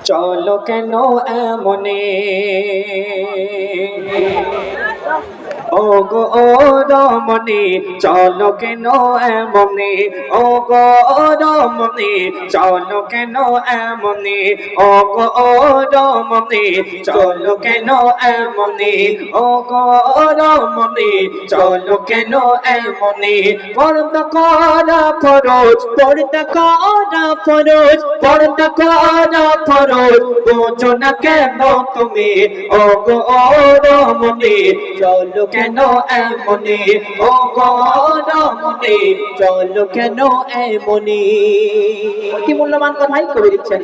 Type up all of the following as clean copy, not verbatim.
চলো কেন এমনে ও গো ও রমণী চলো কেন এমনে ও গো রমণী চলো কেন এমনে ও গো রমণী চলো কেন এমনে ও গো রমণী চলো কেন এমনে পর্দা করা ফরজ পর্দা করা ফরজ পর্দা করা ফরজ বোঝো না কেন তুমি ও গো রমণী চলো কেন এমনে ও গো রমণী চলো কেন এমনে কি মূল্যবান কথাই কবি দিচ্ছেন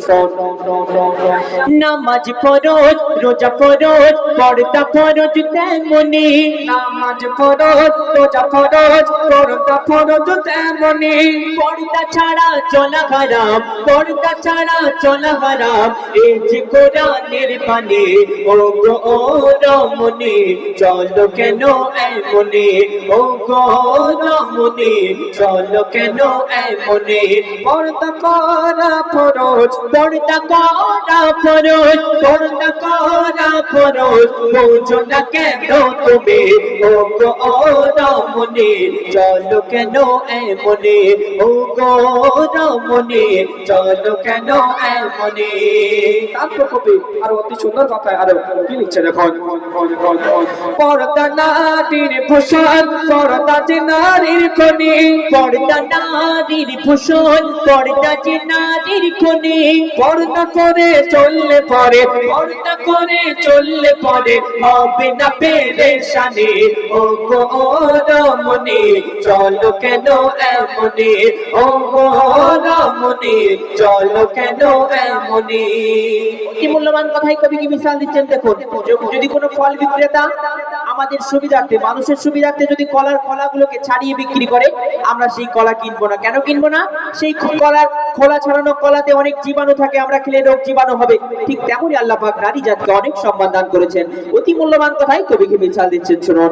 নামাজ ফরজ রোজা ফরজ পর্দা ফরজ তেমনি নামাজ ফরজ রোজা ফরজ পর্দা ফরজ তেমনি পর্দা ছাড়া চলা হারাম পর্দা ছাড়া চলা হারাম এই যে কোরআনের বাণী ও গো রমণী চলো কেন এমনে ও গো রমণী চলো কেন এমনে পর্দা করা ফরজ পর্দা করা ফরজ পর্দা করা ফরজ বোঝো না কেন তুমি ও গো রমণী চলো কেন এমনে ও গো রমণী চলো কেন এমনে তারপর কবি আরো অতি সুন্দর কথা আরো কি লিখছে দেখুন পর্দা নারীর ভূষণ পর্দা যে নারীর খনি পর্দা নারীর ভূষণ পর্দা যে নারীর খনি পর্দা করে চললে পরে পর্দা করে চললে পরে হবে না পেরেশানি ও গো রমণী চলো কেন এমনে ও গো রমণী চলো কেন এমনে কি মূল্যবান কথাই কবি কি মিশাল দিচ্ছেন দেখুন যদি কোনো ফল বিক্রেতা আমাদের সুবিধার্থে মানুষের সুবিধার্থে যদি কলার খোলাগুলোকে ছাড়িয়ে বিক্রি করে আমরা সেই কলা কিনবো না কেন কিনবো না সেই কলার খোলা ছাড়ানো কলাতে অনেক জীবাণু থাকে আমরা খেলে রোগ জীবাণু হবে ঠিক তেমনি আল্লাহ পাক নারী জাতকে অনেক সম্মান দান করেছেন অতি মূল্যবান কথাই কবিকে মিশাল দিচ্ছেন শুনুন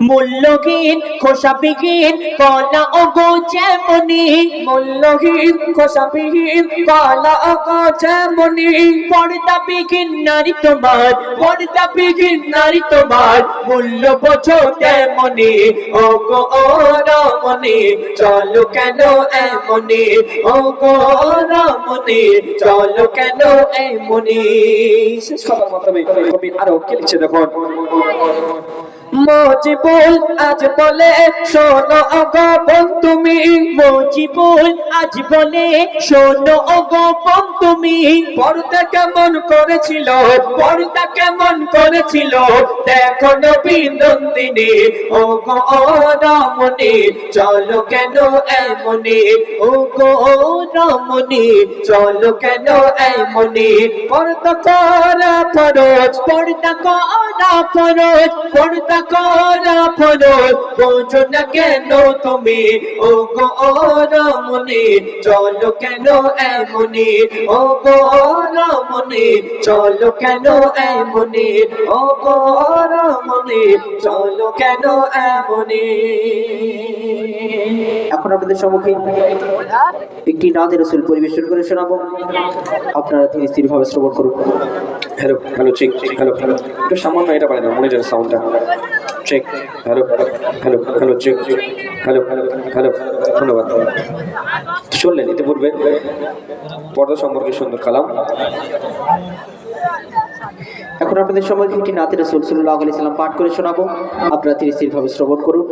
মূল্যহীন খোসাবিহীন কলা ও গো যেমনি মূল্যহীন খোসাবিহীন কলা ও গো যেমনি পর্দাবিহীন নারী তোমার পর্দাবিহীন নারী তোমার মূল্য বোঝো তেমনি ও গো রমণী চলো কেন এমনি ও গো রমণী চলো কেন এমনি শেষ কথার মাধ্যমে কবি আরো কি লিখছে দেখুন মজিবুল আজ বলে শোনো অগোপন তুমি মজিবুল আজ বলে শোনো অগোপন তুমি পর্দা কেমন করেছিল পর্দা কেমন করেছিল দেখো নবী নন্দিনী ও গো রমণী চলো কেন এমনে ও গো রমণী চলো কেন এমনে পর্দা করা ফরজ পর্দা করা ফরজ পর্দা করা ফরজ বোঝো না কেন তুমি ও গো রমণী চলো কেন এমনে ও গো রমণী চলো কেন এমনে ও গো রমণী চলো কেন এমনে এখন আপনাদের সম্মুখে একটি নাতে রাসূল পরিবেশন করে শোনাবো আপনারা ধীরে স্থির ভাবে শ্রবণ করুন হ্যালো হ্যালো চেক হ্যালো একটু সামান্য এটা পারে না মনিটরের সাউন্ডটা check hello hello hello check hello hello ধন্যবাদ শুনলেন ইতিপূর্বে পর্দা সম্পর্কে সুন্দর কালাম এখন আপনাদের সম্মুখে একটি নাতে রাসূল সাল্লাল্লাহু আলাইহি ওয়াসাল্লাম পাঠ করে শোনাবো আপনারা ধীরে স্থির ভাবে শ্রবণ করুন।